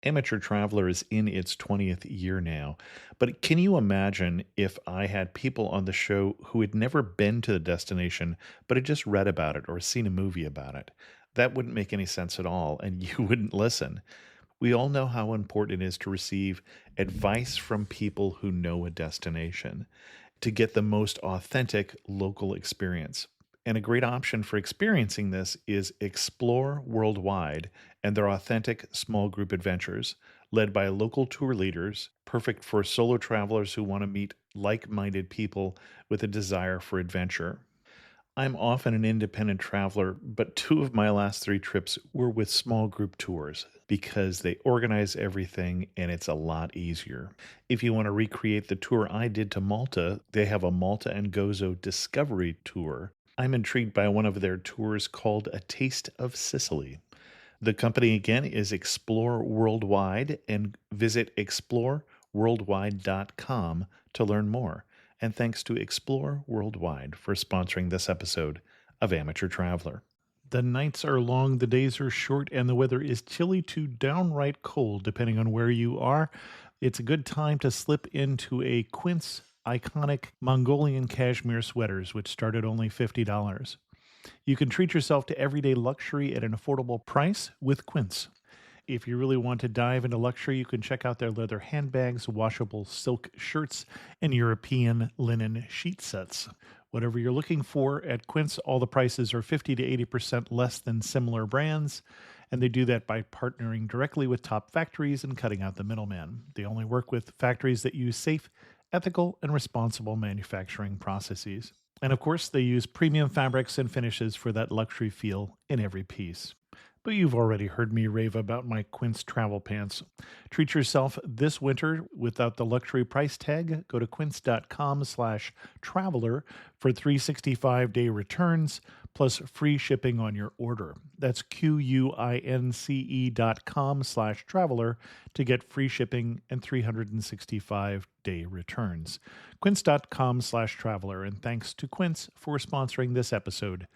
Amateur Traveler is in its 20th year now, but can you imagine if I had people on the show who had never been to the destination, but had just read about it or seen a movie about it? That wouldn't make any sense at all, and you wouldn't listen. We all know how important it is to receive advice from people who know a destination to get the most authentic local experience. And a great option for experiencing this is Explore Worldwide and their authentic small group adventures, led by local tour leaders, perfect for solo travelers who want to meet like minded people with a desire for adventure. I'm often an independent traveler, but two of my last three trips were with small group tours because they organize everything and it's a lot easier. If you want to recreate the tour I did to Malta, they have a Malta and Gozo Discovery Tour. I'm intrigued by one of their tours called A Taste of Sicily. The company again is Explore Worldwide, and visit exploreworldwide.com to learn more. And thanks to Explore Worldwide for sponsoring this episode of Amateur Traveler. The nights are long, the days are short, and the weather is chilly to downright cold, depending on where you are. It's a good time to slip into a Quince iconic Mongolian cashmere sweaters, which start at only $50. You can treat yourself to everyday luxury at an affordable price with Quince. If you really want to dive into luxury, you can check out their leather handbags, washable silk shirts, and European linen sheet sets. Whatever you're looking for at Quince, all the prices are 50 to 80% less than similar brands, and they do that by partnering directly with top factories and cutting out the middleman. They only work with factories that use safe, ethical, and responsible manufacturing processes. And of course, they use premium fabrics and finishes for that luxury feel in every piece. But you've already heard me rave about my Quince travel pants. Treat yourself this winter without the luxury price tag. Go to quince.com/traveler for 365-day returns plus free shipping on your order. That's QUINCE.com/traveler to get free shipping and 365-day returns. Quince.com/traveler. And thanks to Quince for sponsoring this episode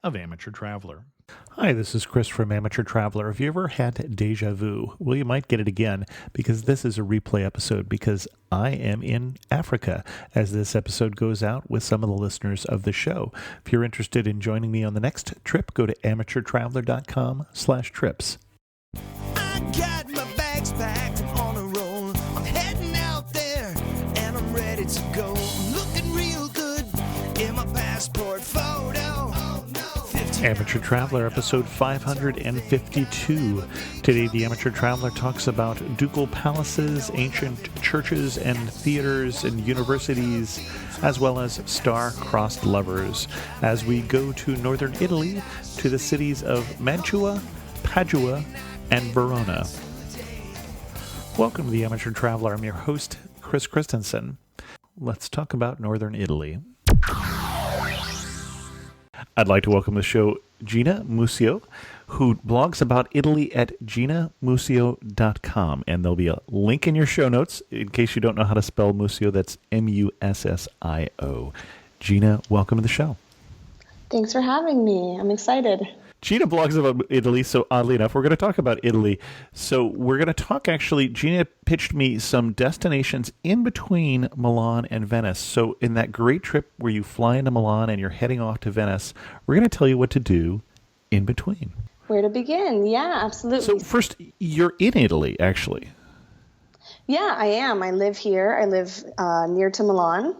of Amateur Traveler. Hi, this is Chris from Amateur Traveler. Have you ever had deja vu? Well, you might get it again because this is a replay episode because I am in Africa as this episode goes out with some of the listeners of the show. If you're interested in joining me on the next trip, go to amateurtraveler.com/trips. I got my bags packed on a roll. I'm heading out there and I'm ready to go. I'm looking real good in my passport photo. Amateur Traveler, episode 552. Today, the Amateur Traveler talks about ducal palaces, ancient churches and theaters and universities, as well as star-crossed lovers, as we go to northern Italy, to the cities of Mantua, Padua, and Verona. Welcome to the Amateur Traveler. I'm your host, Chris Christensen. Let's talk about northern Italy. I'd like to welcome to the show Gina Mussio, who blogs about Italy at ginamussio.com. And there'll be a link in your show notes in case you don't know how to spell Mussio. That's Mussio. Gina, welcome to the show. Thanks for having me. I'm excited. Gina blogs about Italy, so oddly enough, we're going to talk about Italy. So we're going to talk, actually, Gina pitched me some destinations in between Milan and Venice. So in that great trip where you fly into Milan and you're heading off to Venice, we're going to tell you what to do in between. Where to begin? Yeah, absolutely. So first, you're in Italy, actually. Yeah, I am. I live here. I live near to Milan,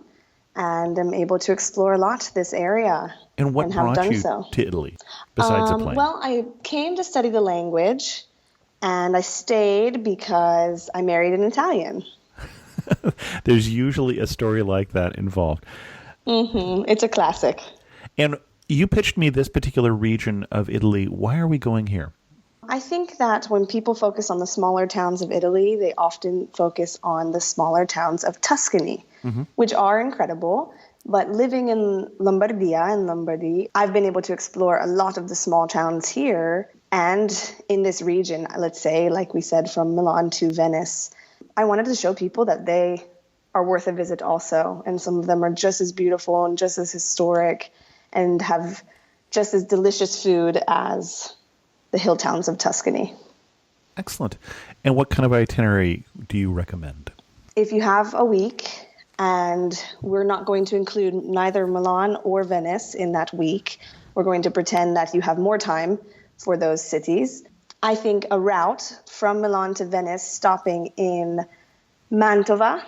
and I'm able to explore a lot this area. And what brought you to Italy, besides the plane? Well, I came to study the language, and I stayed because I married an Italian. There's usually a story like that involved. Mm-hmm. It's a classic. And you pitched me this particular region of Italy. Why are we going here? I think that when people focus on the smaller towns of Italy, they often focus on the smaller towns of Tuscany, which are incredible. But living in Lombardy, I've been able to explore a lot of the small towns here and in this region, let's say, like we said, from Milan to Venice. I wanted to show people that they are worth a visit also. And some of them are just as beautiful and just as historic and have just as delicious food as the hill towns of Tuscany. Excellent. And what kind of itinerary do you recommend? If you have a week, and we're not going to include neither Milan or Venice in that week, we're going to pretend that you have more time for those cities. I think a route from Milan to Venice, stopping in Mantua,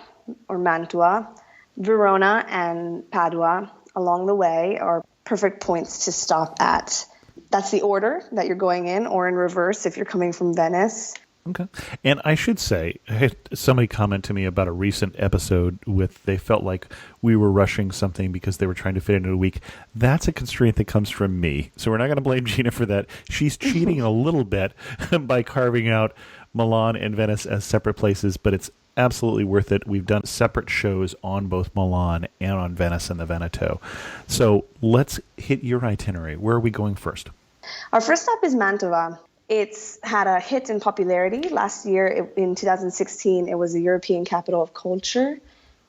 Verona, and Padua along the way are perfect points to stop at. That's the order that you're going in, or in reverse if you're coming from Venice. Okay. And I should say, I had somebody comment to me about a recent episode they felt like we were rushing something because they were trying to fit into a week. That's a constraint that comes from me. So we're not going to blame Gina for that. She's cheating a little bit by carving out Milan and Venice as separate places, but it's absolutely worth it. We've done separate shows on both Milan and on Venice and the Veneto. So let's hit your itinerary. Where are we going first? Our first stop is Mantua. It's had a hit in popularity. Last year, in 2016, it was the European Capital of Culture.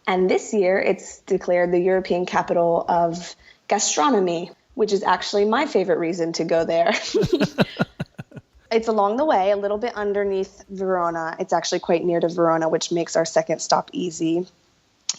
And this year, it's declared the European Capital of Gastronomy, which is actually my favorite reason to go there. It's along the way, a little bit underneath Verona. It's actually quite near to Verona, which makes our second stop easy.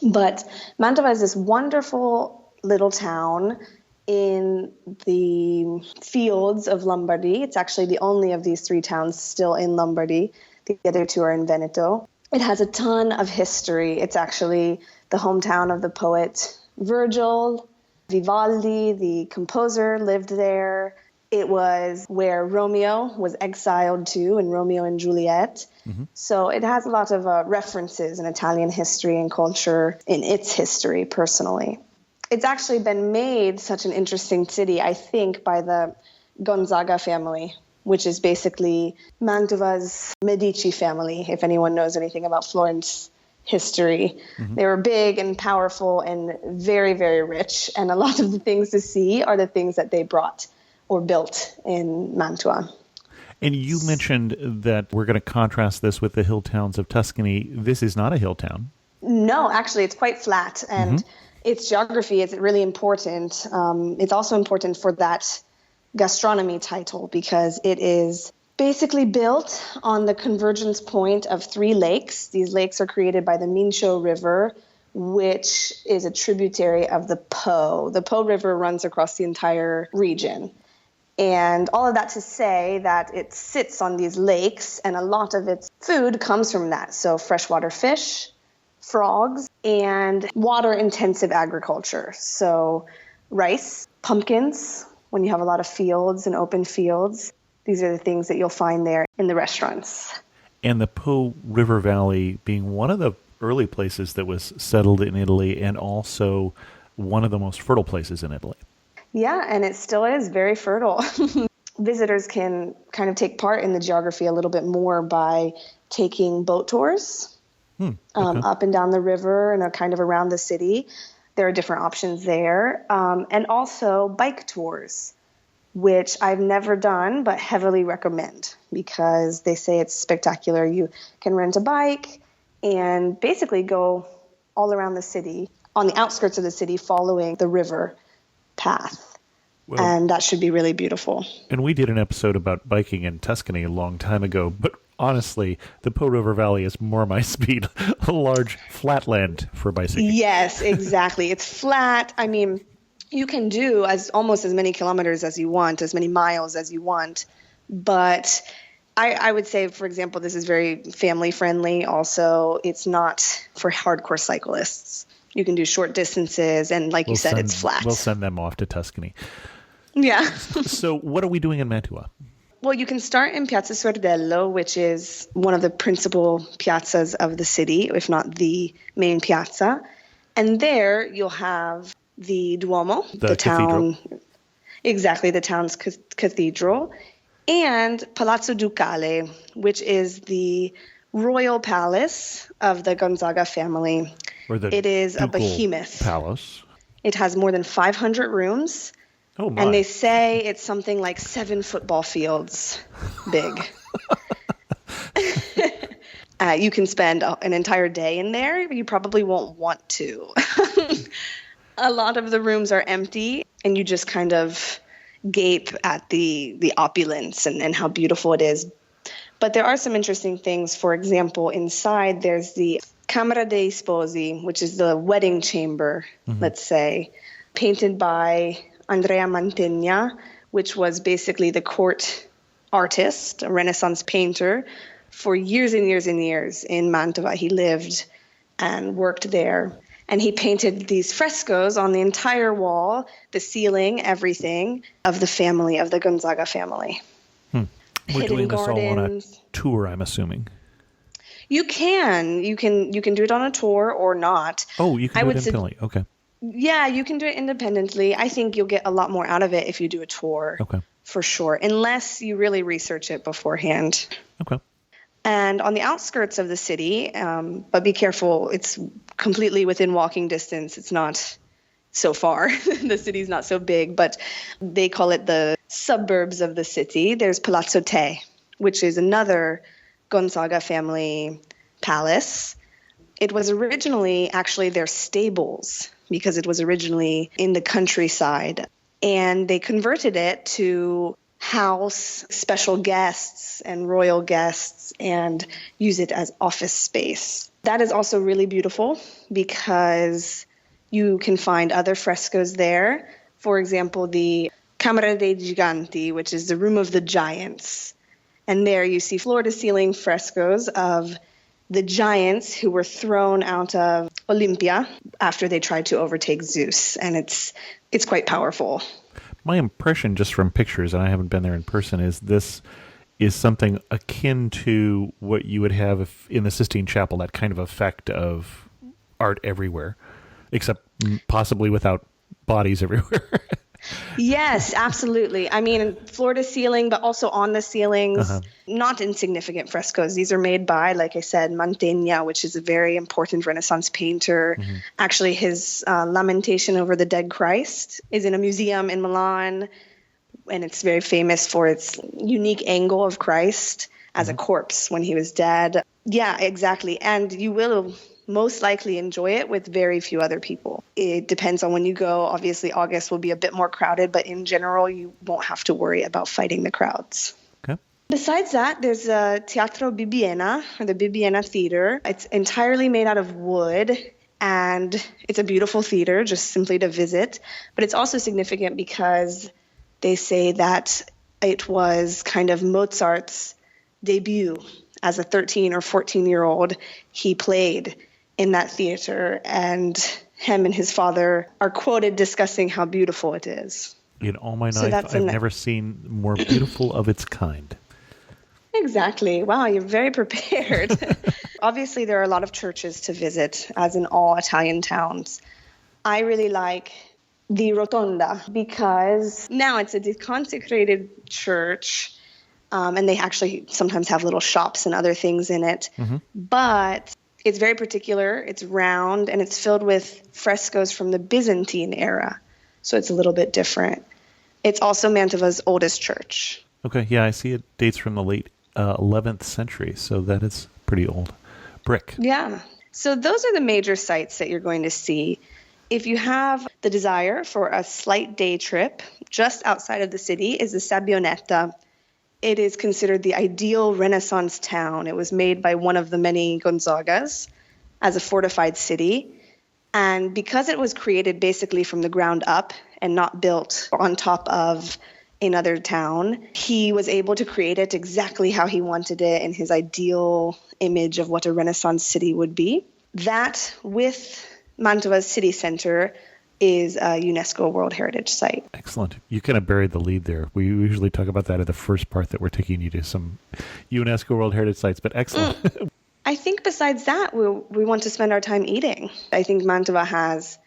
But Mantua is this wonderful little town in the fields of Lombardy. It's actually the only of these three towns still in Lombardy. The other two are in Veneto. It has a ton of history. It's actually the hometown of the poet Virgil. Vivaldi, the composer, lived there. It was where Romeo was exiled to in Romeo and Juliet. Mm-hmm. So it has a lot of references in Italian history and culture in its history, personally. It's actually been made such an interesting city, I think, by the Gonzaga family, which is basically Mantua's Medici family, if anyone knows anything about Florence history. Mm-hmm. They were big and powerful and very, very rich, and a lot of the things to see are the things that they brought or built in Mantua. And you mentioned that we're going to contrast this with the hill towns of Tuscany. This is not a hill town. No, actually, it's quite flat, and its geography is really important. It's also important for that gastronomy title because it is basically built on the convergence point of three lakes. These lakes are created by the Mincio River, which is a tributary of the Po. The Po River runs across the entire region. And all of that to say that it sits on these lakes, and a lot of its food comes from that. So freshwater fish, frogs, and water-intensive agriculture. So rice, pumpkins, when you have a lot of fields and open fields. These are the things that you'll find there in the restaurants. And the Po River Valley being one of the early places that was settled in Italy and also one of the most fertile places in Italy. Yeah, and it still is very fertile. Visitors can kind of take part in the geography a little bit more by taking boat tours up and down the river and kind of around the city. There are different options there. And also bike tours, which I've never done but heavily recommend because they say it's spectacular. You can rent a bike and basically go all around the city, on the outskirts of the city, following the river path. Well, and that should be really beautiful. And we did an episode about biking in Tuscany a long time ago, but honestly, the Po River Valley is more my speed, a large flatland for bicycling. Yes, exactly. It's flat. I mean, you can do almost as many kilometers as you want, as many miles as you want, but I would say, for example, this is very family friendly. Also, it's not for hardcore cyclists. You can do short distances, and like you said, it's flat. We'll send them off to Tuscany. Yeah. So what are we doing in Mantua? Well, you can start in Piazza Sordello, which is one of the principal piazzas of the city, if not the main piazza. And there you'll have the Duomo, the town. Exactly, the town's cathedral. And Palazzo Ducale, which is the royal palace of the Gonzaga family. It is a behemoth palace. It has more than 500 rooms. Oh my. And they say it's something like 7 football fields big. You can spend an entire day in there, but you probably won't want to. A lot of the rooms are empty, and you just kind of gape at the opulence and how beautiful it is. But there are some interesting things. For example, inside there's the Camera dei Sposi, which is the wedding chamber, let's say, painted by Andrea Mantegna, which was basically the court artist, a Renaissance painter, for years and years and years in Mantua. He lived and worked there. And he painted these frescoes on the entire wall, the ceiling, everything, of the family, of the Gonzaga family. We're doing this all on a tour, I'm assuming. You can do it on a tour or not. Oh, you can do it independently. Okay. Yeah, you can do it independently. I think you'll get a lot more out of it if you do a tour. Okay. For sure, unless you really research it beforehand. Okay. And on the outskirts of the city, but be careful, it's completely within walking distance. It's not so far. The city's not so big, but they call it the suburbs of the city. There's Palazzo Te, which is another Gonzaga family palace. It was originally actually their stables because it was originally in the countryside. And they converted it to house special guests and royal guests and use it as office space. That is also really beautiful because you can find other frescoes there. For example, the Camera dei Giganti, which is the Room of the Giants. And there you see floor-to-ceiling frescoes of the giants who were thrown out of Olympia after they tried to overtake Zeus. And it's quite powerful. My impression, just from pictures, and I haven't been there in person, is this is something akin to what you would have in the Sistine Chapel, that kind of effect of art everywhere, except possibly without bodies everywhere. Yes, absolutely. I mean, floor to ceiling, but also on the ceilings, not insignificant frescoes. These are made by, like I said, Mantegna, which is a very important Renaissance painter. Actually, his Lamentation over the Dead Christ is in a museum in Milan, and it's very famous for its unique angle of Christ as a corpse when he was dead. Yeah, exactly. And you will most likely enjoy it with very few other people. It depends on when you go. Obviously, August will be a bit more crowded, but in general, you won't have to worry about fighting the crowds. Okay. Besides that, there's a Teatro Bibbiena, or the Bibbiena Theater. It's entirely made out of wood, and it's a beautiful theater, just simply to visit. But it's also significant because they say that it was kind of Mozart's debut. As a 13 or 14-year-old, he played in that theater, and him and his father are quoted discussing how beautiful it is. In all my life, I've never seen more beautiful of its kind. Exactly. Wow, you're very prepared. Obviously, there are a lot of churches to visit, as in all Italian towns. I really like the Rotonda because now it's a deconsecrated church, and they actually sometimes have little shops and other things in it. But it's very particular. It's round, and it's filled with frescoes from the Byzantine era. So it's a little bit different. It's also Mantua's oldest church. Okay, yeah, I see it dates from the late 11th century, so that is pretty old. Brick. Yeah. So those are the major sites that you're going to see. If you have the desire for a slight day trip, just outside of the city is the Sabbionetta. It is considered the ideal Renaissance town. It was made by one of the many Gonzagas as a fortified city. And because it was created basically from the ground up and not built on top of another town, he was able to create it exactly how he wanted it in his ideal image of what a Renaissance city would be. That, with Mantua's city center, is a UNESCO World Heritage Site. Excellent. You kind of buried the lead there. We usually talk about that in the first part, that we're taking you to some UNESCO World Heritage Sites, but excellent. I think besides that, we want to spend our time eating. I think Mantua has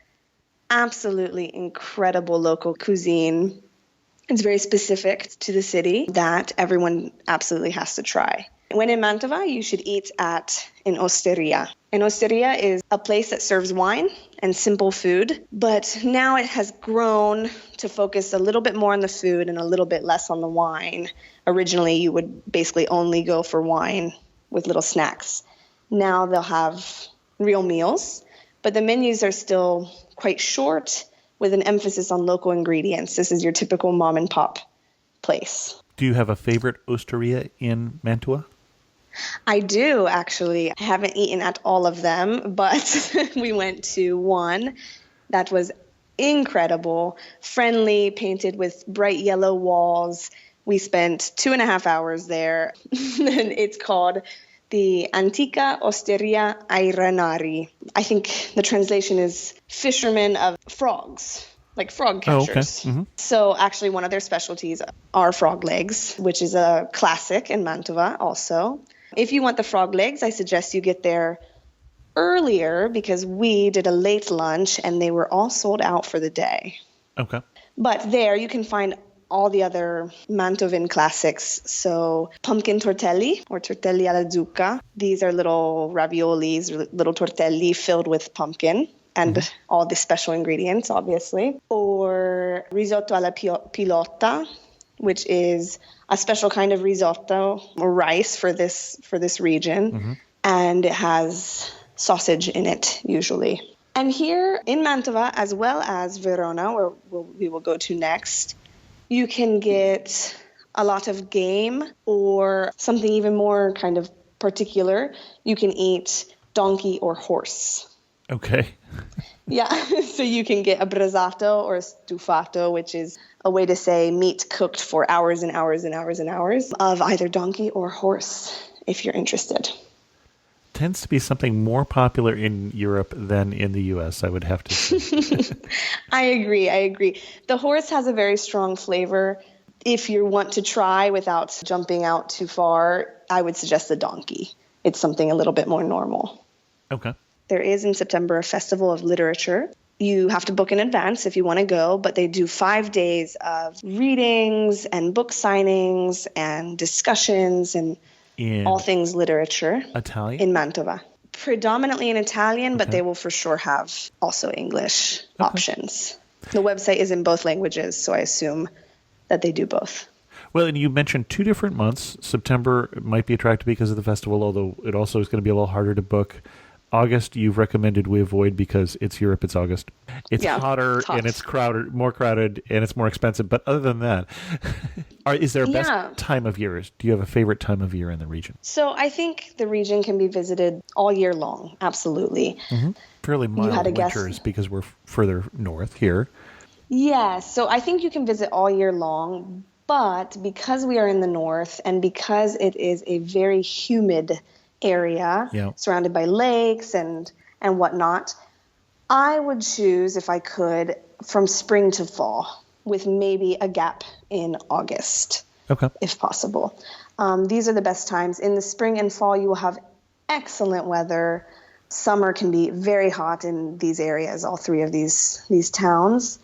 absolutely incredible local cuisine. It's very specific to the city that everyone absolutely has to try. When in Mantua, you should eat at an osteria. An osteria is a place that serves wine and simple food, but now it has grown to focus a little bit more on the food and a little bit less on the wine. Originally, you would basically only go for wine with little snacks. Now they'll have real meals, but the menus are still quite short with an emphasis on local ingredients. This is your typical mom and pop place. Do you have a favorite osteria in Mantua? I do, actually. I haven't eaten at all of them, but we went to one that was incredible, friendly, painted with bright yellow walls. We spent 2.5 hours there, and it's called the Antica Osteria ai Renari. I think the translation is fishermen of frogs, like frog Oh, okay. catchers. So actually one of their specialties are frog legs, which is a classic in Mantua also. If you want the frog legs, I suggest you get there earlier because we did a late lunch and they were all sold out for the day. Okay. But there you can find all the other Mantovan classics. So pumpkin tortelli or tortelli alla zucca. These are little raviolis, little tortelli filled with pumpkin and all the special ingredients, obviously. Or risotto alla pilota, which is a special kind of risotto or rice for this region. And it has sausage in it, usually. And here in Mantova, as well as Verona, where we will go to next, you can get a lot of game or something even more kind of particular. You can eat donkey or horse. Okay. Yeah, so you can get a brasato or a stufato, which is a way to say meat cooked for hours and hours and hours and hours of either donkey or horse, if you're interested. Tends to be something more popular in Europe than in the U.S., I would have to say. I agree. The horse has a very strong flavor. If you want to try without jumping out too far, I would suggest the donkey. It's something a little bit more normal. Okay. There is in September a festival of literature. You have to book in advance if you want to go, but they do 5 days of readings and book signings and discussions and all things literature. Italian? In Mantova. Predominantly in Italian, but they will for sure have also English options. The website is in both languages, so I assume that they do both. Well, and you mentioned 2 different months. September might be attractive because of the festival, although it also is going to be a little harder to book. August, you've recommended we avoid because it's Europe, it's August. It's hotter and it's crowded, more crowded, and it's more expensive. But other than that, is there a best time of year? Do you have a favorite time of year in the region? So I think the region can be visited all year long, absolutely. Fairly mild winters because we're further north here. Yes, so I think you can visit all year long, but because we are in the north and because it is a very humid area surrounded by lakes and whatnot, I would choose, if I could, from spring to fall with maybe a gap in August, if possible. These are the best times. In the spring and fall, you will have excellent weather. Summer can be very hot in these areas, all 3 of these towns.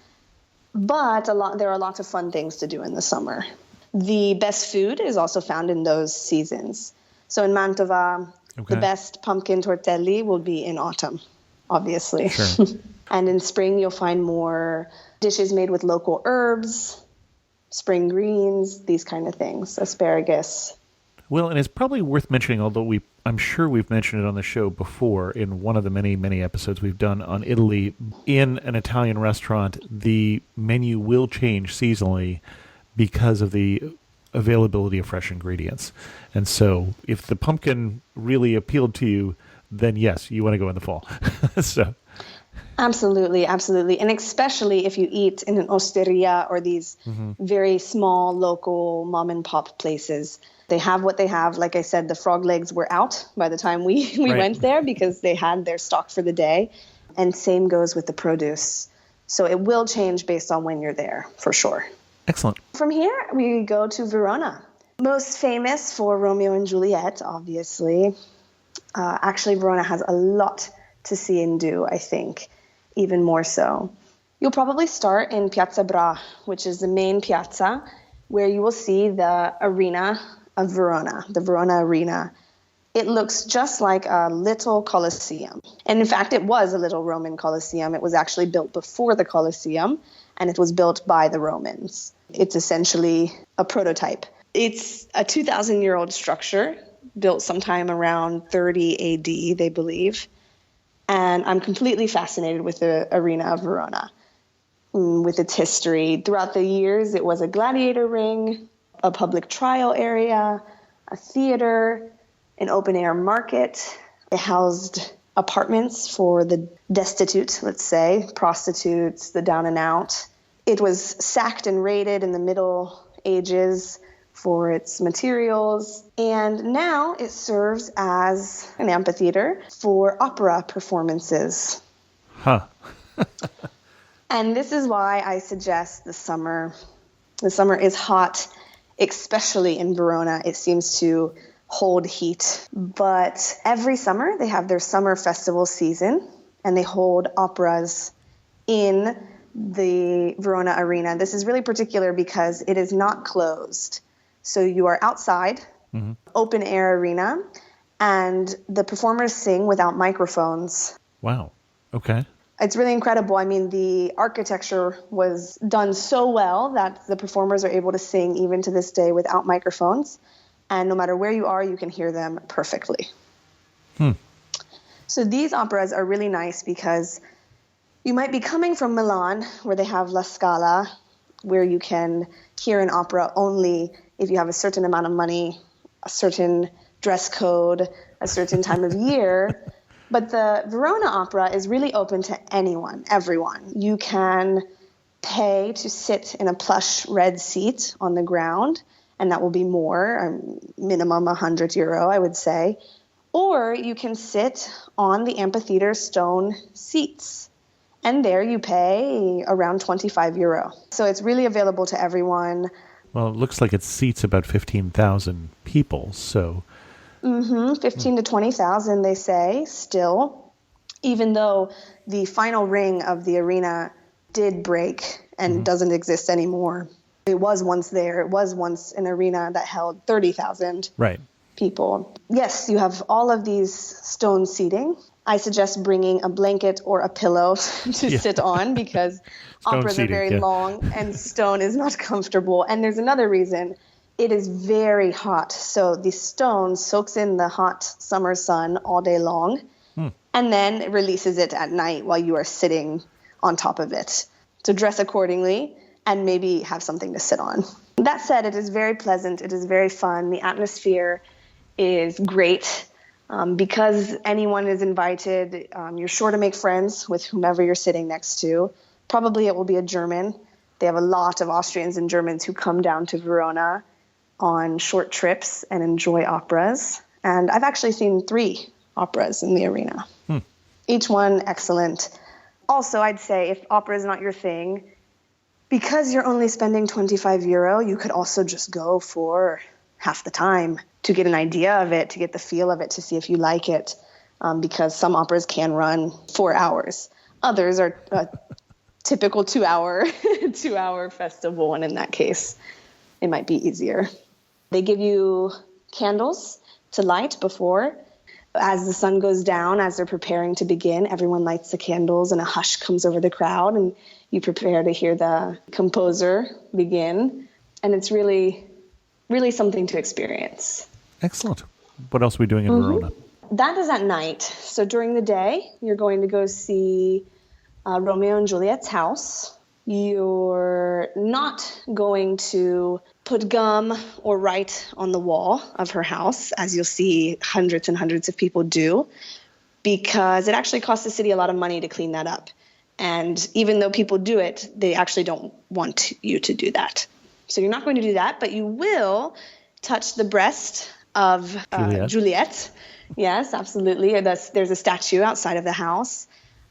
But there are lots of fun things to do in the summer. The best food is also found in those seasons. So in Mantova, the best pumpkin tortelli will be in autumn, obviously. Sure. And in spring, you'll find more dishes made with local herbs, spring greens, these kind of things, asparagus. Well, and it's probably worth mentioning, although I'm sure we've mentioned it on the show before in one of the many, many episodes we've done on Italy. In an Italian restaurant, the menu will change seasonally because of the availability of fresh ingredients. And so if the pumpkin really appealed to you, then yes, you want to go in the fall. So Absolutely. And especially if you eat in an osteria or these very small local mom and pop places. They have what they have. Like I said, the frog legs were out by the time we went there because they had their stock for the day. And same goes with the produce. So it will change based on when you're there, for sure. Excellent. From here, we go to Verona. Most famous for Romeo and Juliet, obviously. Actually, Verona has a lot to see and do, I think, even more so. You'll probably start in Piazza Bra, which is the main piazza, where you will see the arena of Verona, the Verona Arena. It looks just like a little Colosseum. And in fact, it was a little Roman Colosseum. It was actually built before the Colosseum, and it was built by the Romans. It's essentially a prototype. It's a 2,000-year-old structure built sometime around 30 AD, they believe. And I'm completely fascinated with the Arena of Verona, with its history. Throughout the years, it was a gladiator ring, a public trial area, a theater, an open-air market. It housed apartments for the destitute, let's say, prostitutes, the down and out. It was sacked and raided in the Middle Ages for its materials, and now it serves as an amphitheater for opera performances. Huh. And this is why I suggest the summer. The summer is hot, especially in Verona. It seems to hold heat. But every summer they have their summer festival season, and they hold operas in the Verona Arena. This is really particular because it is not closed. So you are outside, open air arena, and the performers sing without microphones. Wow. Okay. It's really incredible. I mean, the architecture was done so well that the performers are able to sing even to this day without microphones. And no matter where you are, you can hear them perfectly. So these operas are really nice because you might be coming from Milan, where they have La Scala, where you can hear an opera only if you have a certain amount of money, a certain dress code, a certain time of year. But the Verona Opera is really open to anyone, everyone. You can pay to sit in a plush red seat on the ground, and that will be more, minimum €100, I would say. Or you can sit on the amphitheater stone seats, and there you pay around €25. So it's really available to everyone. Well, it looks like it seats about 15,000 people, so... 15 to 20,000, they say, still, even though the final ring of the arena did break and doesn't exist anymore. It was once there. It was once an arena that held 30,000 people. Yes, you have all of these stone seating. I suggest bringing a blanket or a pillow to sit on because operas seating, are very long and stone is not comfortable. And there's another reason. It is very hot, so the stone soaks in the hot summer sun all day long and then releases it at night while you are sitting on top of it. So dress accordingly and maybe have something to sit on. That said, it is very pleasant. It is very fun. The atmosphere is great. Because anyone is invited, you're sure to make friends with whomever you're sitting next to. Probably it will be a German. They have a lot of Austrians and Germans who come down to Verona on short trips and enjoy operas. And I've actually seen 3 operas in the arena. Each one excellent. Also, I'd say if opera is not your thing, because you're only spending €25, you could also just go for half the time to get an idea of it, to get the feel of it, to see if you like it. Because some operas can run 4 hours. Others are a typical 2-hour festival, and in that case, it might be easier. They give you candles to light before. As the sun goes down, as they're preparing to begin, everyone lights the candles and a hush comes over the crowd and you prepare to hear the composer begin. And it's really, really something to experience. Excellent. What else are we doing in Verona? That is at night. So during the day, you're going to go see Romeo and Juliet's house. You're not going to put gum or write on the wall of her house, as you'll see hundreds and hundreds of people do, because it actually costs the city a lot of money to clean that up. And even though people do it, they actually don't want you to do that. So you're not going to do that, but you will touch the breast of Juliet. Yes, absolutely. There's a statue outside of the house.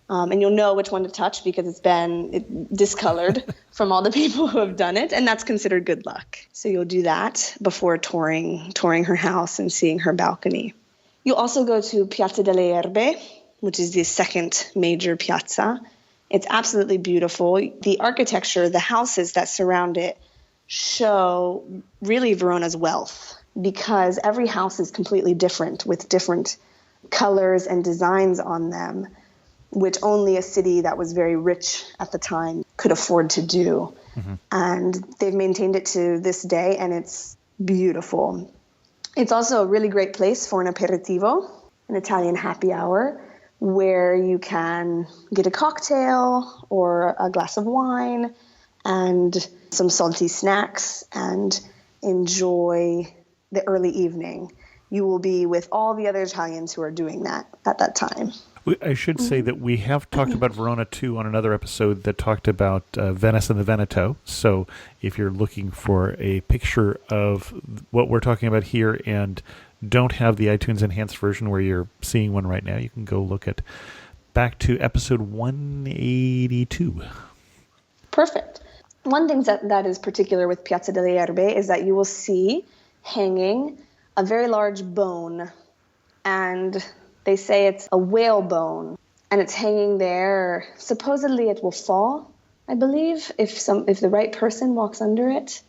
And you'll know which one to touch because it's been discolored from all the people who have done it, and that's considered good luck. So you'll do that before touring her house and seeing her balcony. You'll also go to Piazza delle Erbe, which is the second major piazza. It's absolutely beautiful. The architecture, the houses that surround it, show really Verona's wealth because every house is completely different with different colors and designs on them, which only a city that was very rich at the time could afford to do. And they've maintained it to this day, and it's beautiful. It's also a really great place for an aperitivo, an Italian happy hour, where you can get a cocktail or a glass of wine and some salty snacks and enjoy the early evening. you will be with all the other Italians who are doing that at that time. I should say that we have talked about Verona too on another episode that talked about Venice and the Veneto. So if you're looking for a picture of what we're talking about here and don't have the iTunes enhanced version where you're seeing one right now, you can go look at back to episode 182. Perfect. One thing that is particular with Piazza delle Erbe is that you will see hanging a very large bone, and they say it's a whale bone, and it's hanging there. Supposedly it will fall, I believe, if the right person walks under it.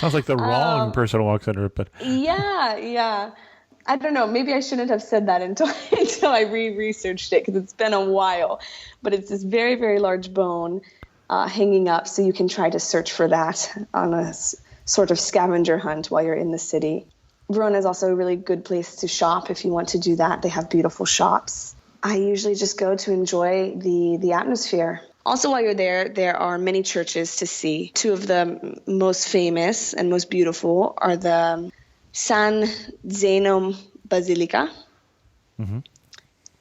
Sounds like the wrong person walks under it, but Yeah. I don't know. Maybe I shouldn't have said that until I researched it, because it's been a while. But it's this very, very large bone hanging up, so you can try to search for that on a sort of scavenger hunt while you're in the city. Verona is also a really good place to shop if you want to do that. They have beautiful shops. I usually just go to enjoy the atmosphere. Also, while you're there are many churches to see. Two of the most famous and most beautiful are the San Zeno Basilica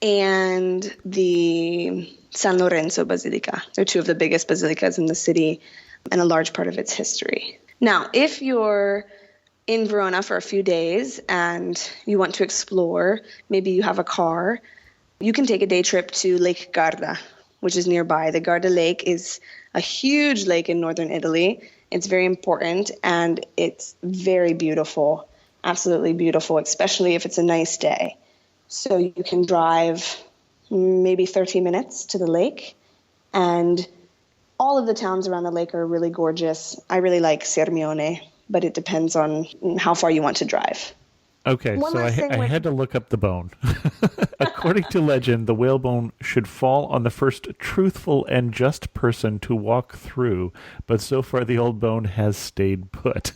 and the San Lorenzo Basilica. They're two of the biggest basilicas in the city and a large part of its history. Now, if you're in Verona for a few days and you want to explore, maybe you have a car, you can take a day trip to Lake Garda, which is nearby. The Garda Lake is a huge lake in northern Italy. It's very important, and it's very beautiful, absolutely beautiful, especially if it's a nice day. So you can drive maybe 30 minutes to the lake, and all of the towns around the lake are really gorgeous. I really like Sirmione, but it depends on how far you want to drive. Okay, so I had to look up the bone. According to legend, the whalebone should fall on the first truthful and just person to walk through, but so far the old bone has stayed put.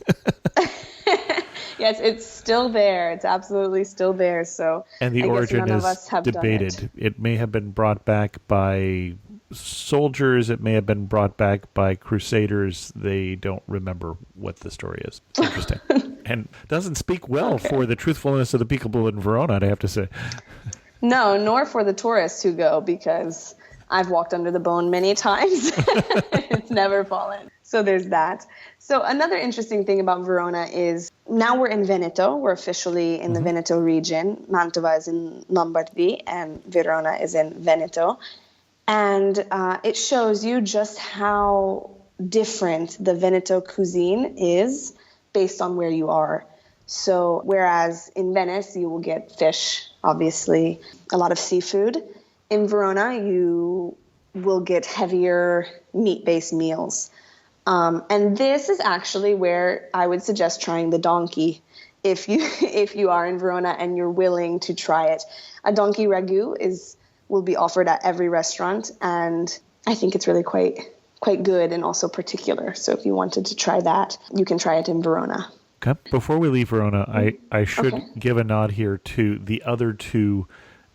Yes, it's still there. It's absolutely still there. So, and the origin is debated. Done it may have been brought back by soldiers. It may have been brought back by crusaders. They don't remember what the story is. Interesting. And doesn't speak well for the truthfulness of the people in Verona, I have to say. No, nor for the tourists who go, because I've walked under the bone many times. It's never fallen. So there's that. So another interesting thing about Verona is now we're in Veneto. We're officially in the Veneto region. Mantua is in Lombardy and Verona is in Veneto. And it shows you just how different the Veneto cuisine is based on where you are. So whereas in Venice, you will get fish, obviously, a lot of seafood. In Verona, you will get heavier meat-based meals. And this is actually where I would suggest trying the donkey if you are in Verona and you're willing to try it. A donkey ragu will be offered at every restaurant, and I think it's really quite good and also particular. So if you wanted to try that, you can try it in Verona. Okay. Before we leave Verona, I should give a nod here to the other two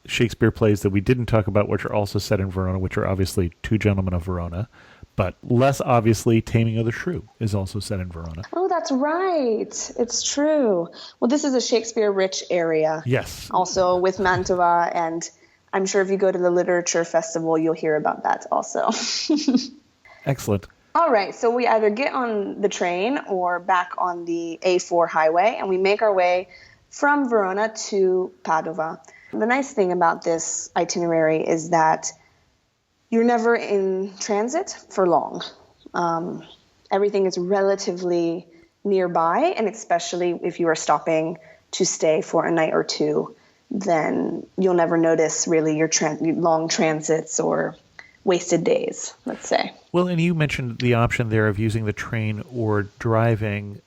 Shakespeare plays that we didn't talk about, which are also set in Verona, which are obviously Two Gentlemen of Verona. But less obviously, Taming of the Shrew is also set in Verona. Oh, that's right. It's true. Well, this is a Shakespeare-rich area. Yes. Also with Mantua, and I'm sure if you go to the Literature Festival, you'll hear about that also. Excellent. All right, so we either get on the train or back on the A4 highway, and we make our way from Verona to Padua. The nice thing about this itinerary is that you're never in transit for long. Everything is relatively nearby, and especially if you are stopping to stay for a night or two, then you'll never notice really your long transits or wasted days, let's say. Well, and you mentioned the option there of using the train or driving.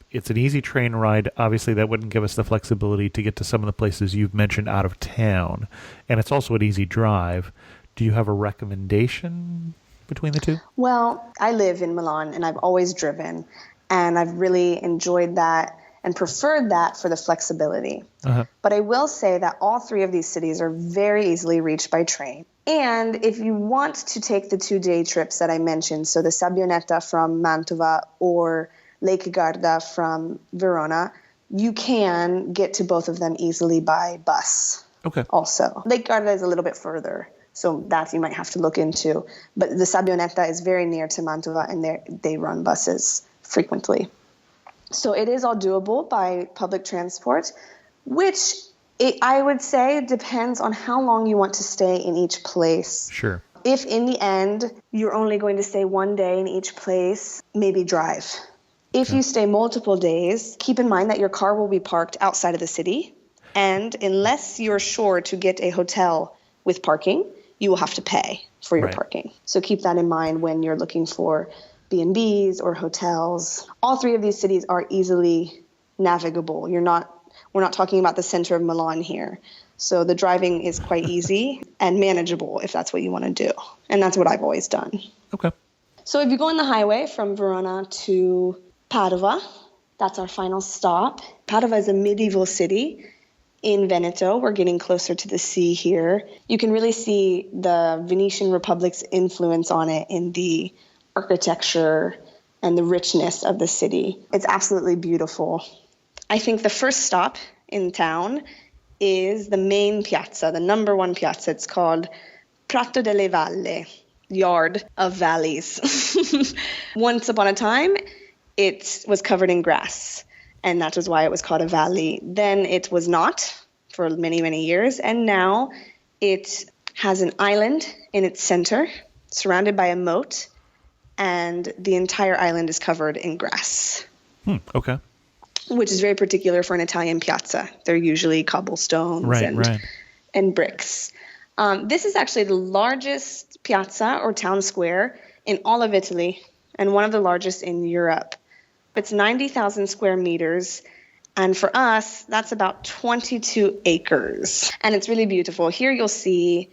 It's an easy train ride. Obviously, that wouldn't give us the flexibility to get to some of the places you've mentioned out of town. And it's also an easy drive. Do you have a recommendation between the two? Well, I live in Milan, and I've always driven, and I've really enjoyed that and preferred that for the flexibility. But I will say that all three of these cities are very easily reached by train. And if you want to take the 2-day trips that I mentioned, so the Sabbionetta from Mantua or Lake Garda from Verona, you can get to both of them easily by bus. Okay. Also, Lake Garda is a little bit further, so that you might have to look into. But the Sabbionetta is very near to Mantua, and they run buses frequently. So it is all doable by public transport, which I would say depends on how long you want to stay in each place. Sure. If in the end you're only going to stay one day in each place, maybe drive. If you stay multiple days, keep in mind that your car will be parked outside of the city. And unless you're sure to get a hotel with parking, you will have to pay for your parking. So keep that in mind when you're looking for B&Bs or hotels. All three of these cities are easily navigable. We're not talking about the center of Milan here. So the driving is quite easy and manageable if that's what you want to do. And that's what I've always done. Okay. So if you go on the highway from Verona to Padua, that's our final stop. Padua is a medieval city in Veneto. We're getting closer to the sea here. You can really see the Venetian Republic's influence on it in the architecture and the richness of the city. It's absolutely beautiful. I think the first stop in town is the main piazza, the number one piazza. It's called Prato delle Valle, Yard of Valleys. Once upon a time, it was covered in grass, and that was why it was called a valley. Then it was not for many, many years, and now it has an island in its center, surrounded by a moat, and the entire island is covered in grass. Okay. Which is very particular for an Italian piazza. They're usually cobblestones and bricks. This is actually the largest piazza or town square in all of Italy and one of the largest in Europe. It's 90,000 square meters. And for us, that's about 22 acres. And it's really beautiful. Here you'll see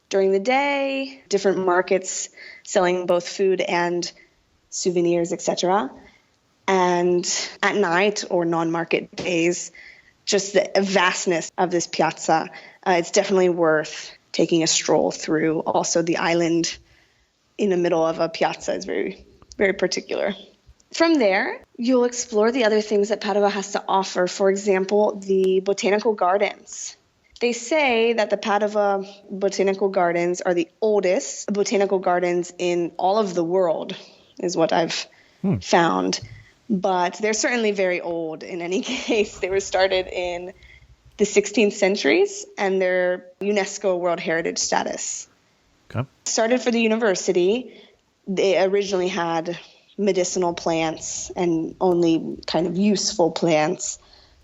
during the day, different markets selling both food and souvenirs, etc. And at night or non-market days, just the vastness of this piazza, it's definitely worth taking a stroll through. Also, the island in the middle of a piazza is very, very particular. From there, you'll explore the other things that Padua has to offer. For example, the botanical gardens. They say that the Padua Botanical Gardens are the oldest botanical gardens in all of the world, is what I've found. But they're certainly very old in any case. They were started in the 16th centuries, and they're UNESCO World Heritage status. Okay. Started for the university. They originally had medicinal plants and only kind of useful plants.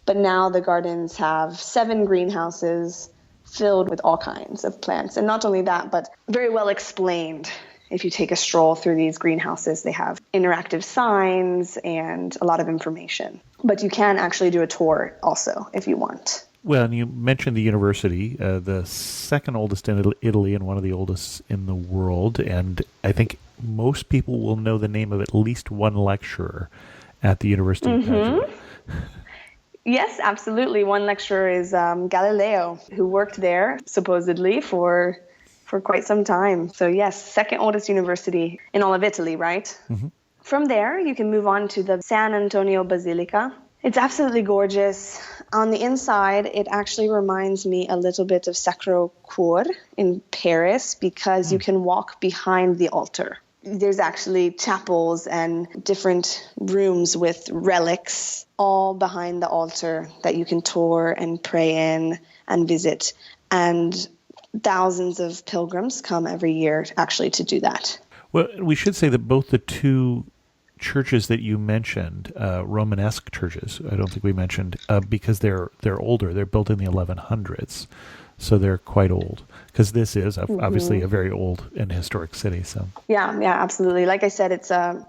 But now the gardens have 7 greenhouses filled with all kinds of plants. And not only that, but very well explained. If you take a stroll through these greenhouses, they have interactive signs and a lot of information. But you can actually do a tour also if you want. Well, and you mentioned the university, the second oldest in Italy and one of the oldest in the world. And I think most people will know the name of at least one lecturer at the University of Padua. Yes, absolutely. One lecturer is Galileo, who worked there supposedly for quite some time. So yes, second oldest university in all of Italy, right? Mm-hmm. From there, you can move on to the San Antonio Basilica. It's absolutely gorgeous. On the inside, it actually reminds me a little bit of Sacro Cuore in Paris because you can walk behind the altar. There's actually chapels and different rooms with relics all behind the altar that you can tour and pray in and visit. And thousands of pilgrims come every year actually to do that. Well, we should say that both the two churches that you mentioned, Romanesque churches, I don't think we mentioned, because they're older. They're built in the 1100s, so they're quite old. Because this is obviously a very old and historic city. So yeah, absolutely. Like I said, it's a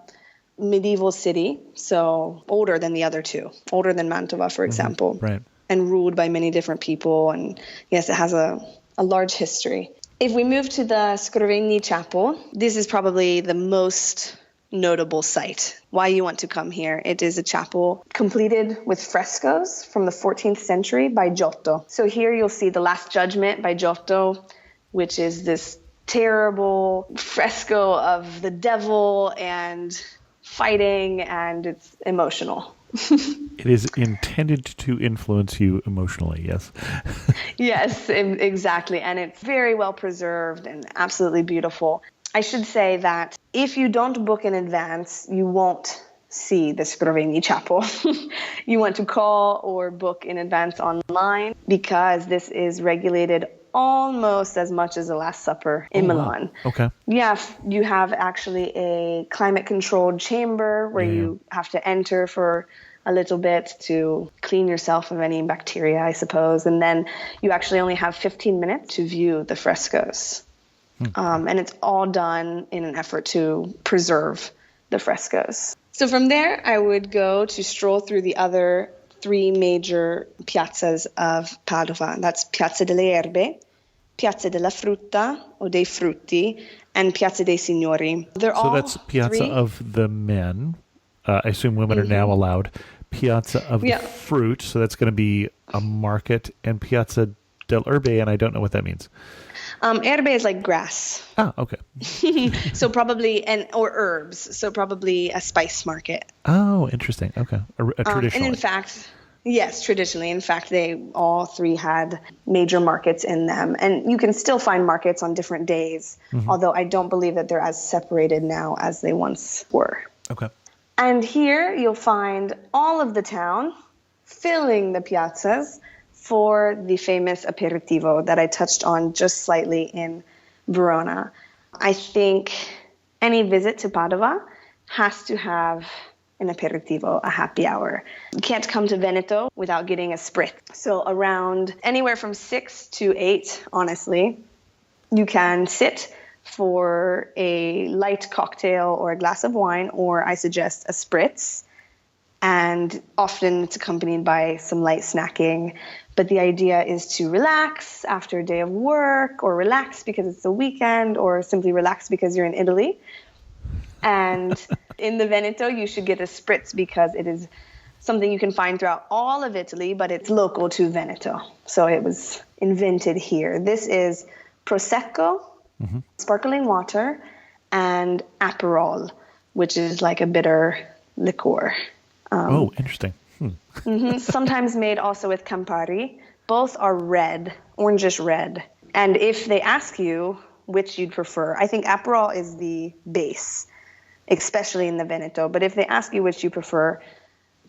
medieval city, so older than the other two, older than Mantua, for example, right? And ruled by many different people. And yes, it has a large history. If we move to the Scrovegni Chapel, this is probably the most notable site. Why you want to come here. It is a chapel completed with frescoes from the 14th century by Giotto. So here you'll see the Last Judgment by Giotto, which is this terrible fresco of the devil and fighting, and it's emotional. It is intended to influence you emotionally, yes. Yes, exactly. And it's very well preserved and absolutely beautiful. I should say that if you don't book in advance, you won't see the Scrovegni Chapel. You want to call or book in advance online because this is regulated almost as much as the Last Supper in Milan. Wow. Okay. Yeah, you have actually a climate-controlled chamber where you have to enter for a little bit to clean yourself of any bacteria, I suppose. And then you actually only have 15 minutes to view the frescoes. And it's all done in an effort to preserve the frescoes. So from there, I would go to stroll through the other three major piazzas of Padua. That's Piazza delle Erbe, Piazza della Frutta or dei Frutti, and Piazza dei Signori. So that's Piazza of the Men. I assume women are now allowed. Piazza of the Fruit, so that's going to be a market, and Piazza del Erbe, and I don't know what that means. Erbe is like grass. Ah, okay. So probably, or herbs, so probably a spice market. Oh, interesting. Okay. A traditional. And in fact, yes, traditionally. In fact, they all three had major markets in them. And you can still find markets on different days, although I don't believe that they're as separated now as they once were. Okay. And here you'll find all of the town filling the piazzas for the famous aperitivo that I touched on just slightly in Verona. I think any visit to Padua has to have an aperitivo, a happy hour. You can't come to Veneto without getting a spritz. So around anywhere from 6 to 8, honestly, you can sit for a light cocktail or a glass of wine, or I suggest a spritz. And often it's accompanied by some light snacking. But the idea is to relax after a day of work, or relax because it's the weekend, or simply relax because you're in Italy. And in the Veneto, you should get a spritz because it is something you can find throughout all of Italy, but it's local to Veneto. So it was invented here. This is Prosecco, sparkling water, and Aperol, which is like a bitter liqueur. Oh, interesting. Sometimes made also with Campari. Both are red, orangish red. And if they ask you which you'd prefer, I think Aperol is the base, especially in the Veneto. But if they ask you which you prefer,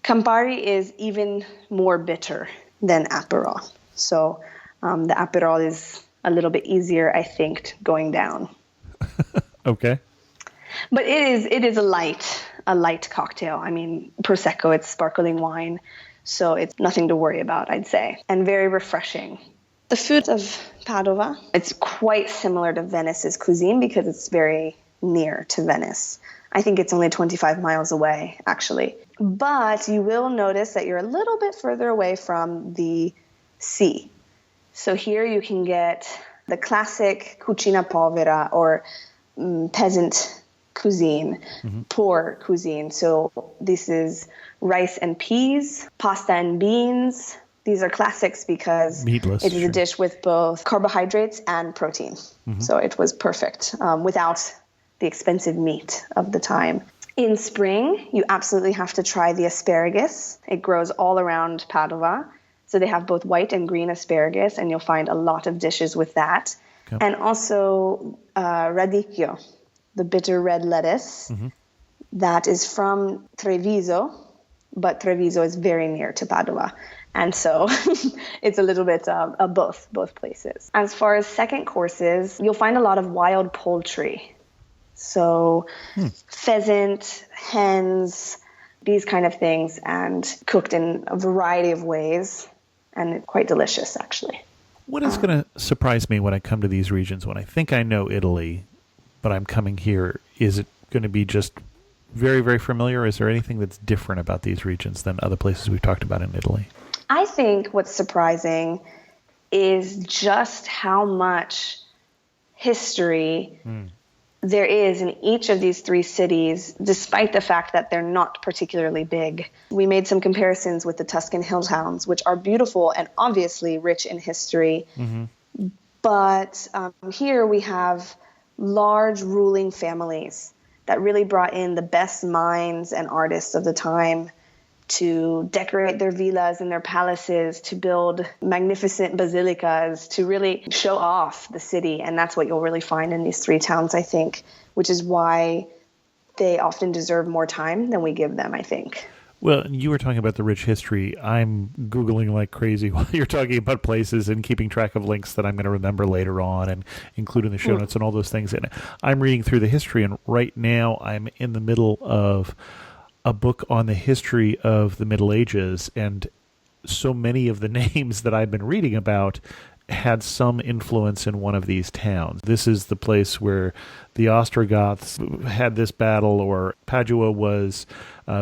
Campari is even more bitter than Aperol. So the Aperol is a little bit easier, I think, going down. Okay. But it is a light cocktail. I mean, Prosecco, it's sparkling wine, so it's nothing to worry about, I'd say, and very refreshing. The food of Padua, it's quite similar to Venice's cuisine because it's very near to Venice. I think it's only 25 miles away, actually. But you will notice that you're a little bit further away from the sea. So here you can get the classic cucina povera, or peasant cuisine, poor cuisine. So this is rice and peas, pasta and beans. These are classics because meatless, it is a dish with both carbohydrates and protein. So it was perfect without the expensive meat of the time. In spring, you absolutely have to try the asparagus. It grows all around Padua. So they have both white and green asparagus, and you'll find a lot of dishes with that. Okay. And also radicchio, the bitter red lettuce. That is from Treviso, but Treviso is very near to Padua. And so it's a little bit of both places. As far as second courses, you'll find a lot of wild poultry. So pheasant, hens, these kind of things, and cooked in a variety of ways. And it's quite delicious, actually. What is going to surprise me when I come to these regions? When I think I know Italy, but I'm coming here, is it going to be just very, very familiar? Is there anything that's different about these regions than other places we've talked about in Italy? I think what's surprising is just how much history there is in each of these three cities, despite the fact that they're not particularly big. We made some comparisons with the Tuscan hill towns, which are beautiful and obviously rich in history. But here we have large ruling families that really brought in the best minds and artists of the time to decorate their villas and their palaces, to build magnificent basilicas, to really show off the city. And that's what you'll really find in these three towns, I think, which is why they often deserve more time than we give them, I think. Well, you were talking about the rich history. I'm Googling like crazy while you're talking about places and keeping track of links that I'm going to remember later on and include in the show notes and all those things. And I'm reading through the history, and right now I'm in the middle of a book on the history of the Middle Ages, and so many of the names that I've been reading about had some influence in one of these towns. This is the place where the Ostrogoths had this battle, or Padua was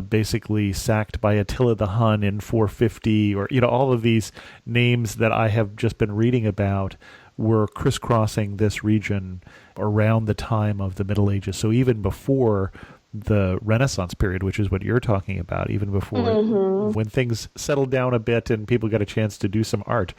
basically sacked by Attila the Hun in 450, or all of these names that I have just been reading about were crisscrossing this region around the time of the Middle Ages. So even before the Renaissance period, which is what you're talking about, even before when things settled down a bit and people got a chance to do some art,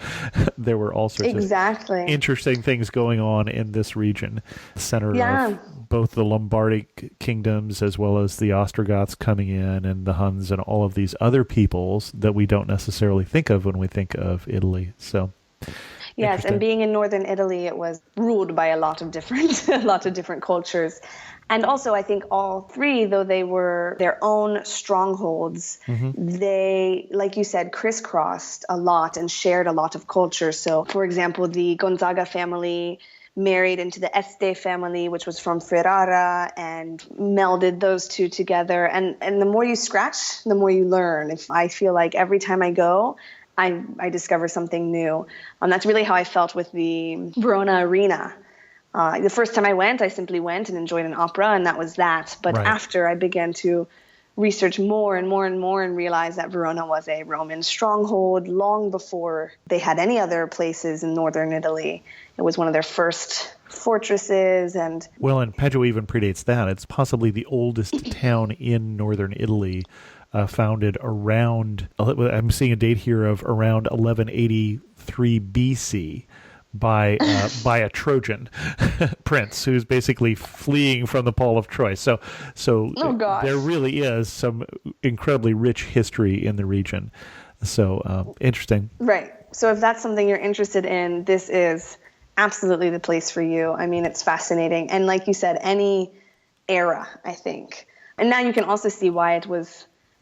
there were all sorts of interesting things going on in this region, center of both the Lombardic kingdoms as well as the Ostrogoths coming in, and the Huns and all of these other peoples that we don't necessarily think of when we think of Italy. So yes, and being in northern Italy, it was ruled by a lot of different cultures. And also, I think all three, though they were their own strongholds, they, like you said, crisscrossed a lot and shared a lot of culture. So, for example, the Gonzaga family married into the Este family, which was from Ferrara, and melded those two together. And the more you scratch, the more you learn. If I feel like every time I go, I discover something new. That's really how I felt with the Verona Arena. The first time I went, I simply went and enjoyed an opera, and that was that. But after I began to research more and more and more and realize that Verona was a Roman stronghold long before they had any other places in northern Italy. It was one of their first fortresses. And Padua even predates that. It's possibly the oldest town in northern Italy, founded around, I'm seeing a date here of around 1183 BC. By a Trojan prince who's basically fleeing from the Fall of Troy. So there really is some incredibly rich history in the region. So interesting. Right. So if that's something you're interested in, this is absolutely the place for you. I mean, it's fascinating. And like you said, any era, I think. And now you can also see why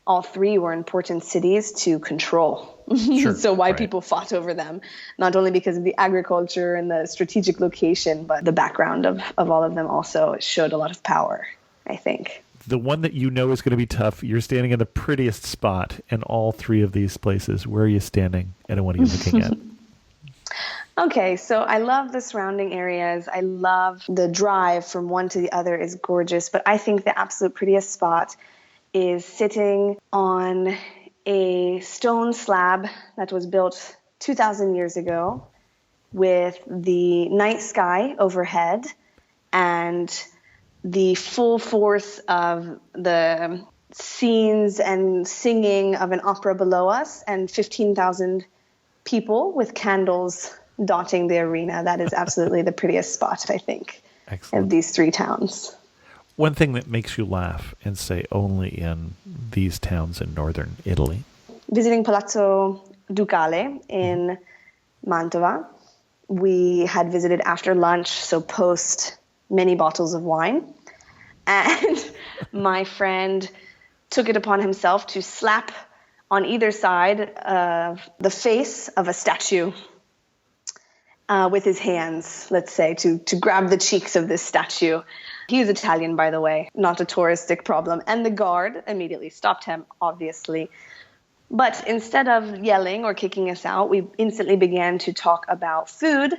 all three were important cities to control. Sure, so why people fought over them, not only because of the agriculture and the strategic location, but the background of all of them also showed a lot of power, I think. The one that you know is going to be tough, you're standing in the prettiest spot in all three of these places. Where are you standing and what are you looking at? Okay, so I love the surrounding areas. I love the drive from one to the other is gorgeous, but I think the absolute prettiest spot is sitting on a stone slab that was built 2,000 years ago with the night sky overhead and the full force of the scenes and singing of an opera below us and 15,000 people with candles dotting the arena. That is absolutely the prettiest spot, I think, of these three towns. One thing that makes you laugh and say only in these towns in northern Italy? Visiting Palazzo Ducale in Mantua. We had visited after lunch, so post many bottles of wine. And my friend took it upon himself to slap on either side of the face of a statue with his hands, let's say, to grab the cheeks of this statue. He's Italian, by the way, not a touristic problem. And the guard immediately stopped him, obviously. But instead of yelling or kicking us out, we instantly began to talk about food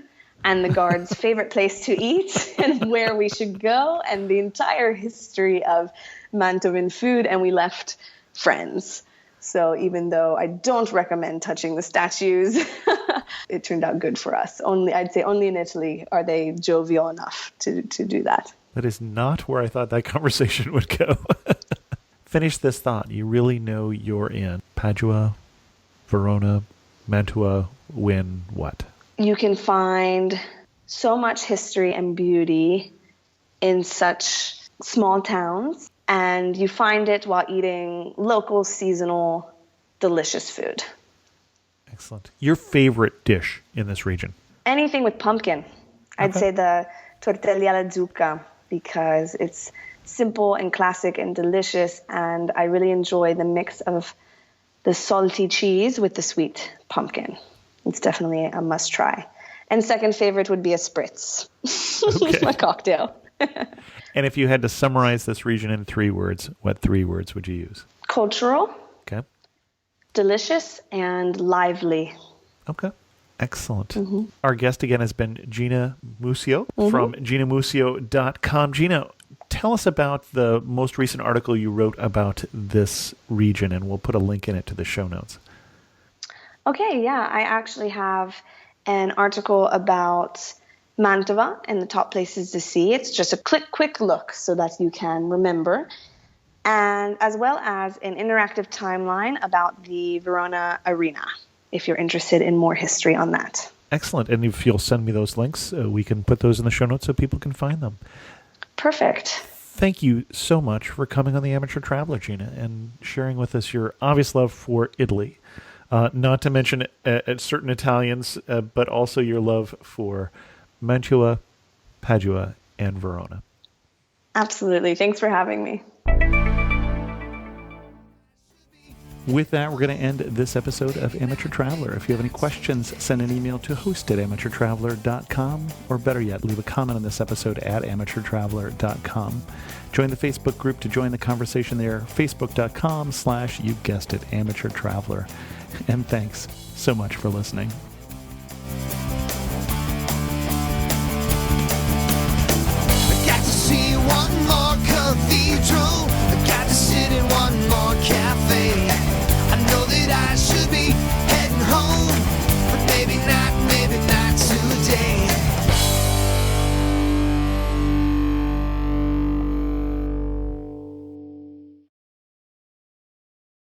and the guard's favorite place to eat and where we should go and the entire history of Mantuan food. And we left friends. So even though I don't recommend touching the statues, it turned out good for us. I'd say only in Italy are they jovial enough to do that. That is not where I thought that conversation would go. Finish this thought. You really know you're in Padua, Verona, Mantua, when what? You can find so much history and beauty in such small towns, and you find it while eating local seasonal delicious food. Excellent. Your favorite dish in this region? Anything with pumpkin. I'd say the tortella alla zucca, because it's simple and classic and delicious, and I really enjoy the mix of the salty cheese with the sweet pumpkin. It's definitely a must try. And second favorite would be a spritz, a cocktail. And if you had to summarize this region in 3 words, what 3 words would you use? Cultural, Okay. delicious, and lively. Okay. Excellent. Our guest again has been Gina Mussio from ginamussio.com. Gina, tell us about the most recent article you wrote about this region, and we'll put a link in it to the show notes. Okay, yeah, I actually have an article about Mantua and the top places to see. It's just a quick look so that you can remember. And as well as an interactive timeline about the Verona Arena, if you're interested in more history on that. Excellent. And if you'll send me those links, we can put those in the show notes so people can find them. Perfect. Thank you so much for coming on The Amateur Traveler, Gina, and sharing with us your obvious love for Italy. Not to mention certain Italians, but also your love for Mantua, Padua, and Verona. Absolutely. Thanks for having me. With that, we're going to end this episode of Amateur Traveler. If you have any questions, send an email to host@amateurtraveler.com, or better yet, leave a comment on this episode at amateurtraveler.com. Join the Facebook group to join the conversation there, facebook.com/, you guessed it, Amateur Traveler. And thanks so much for listening.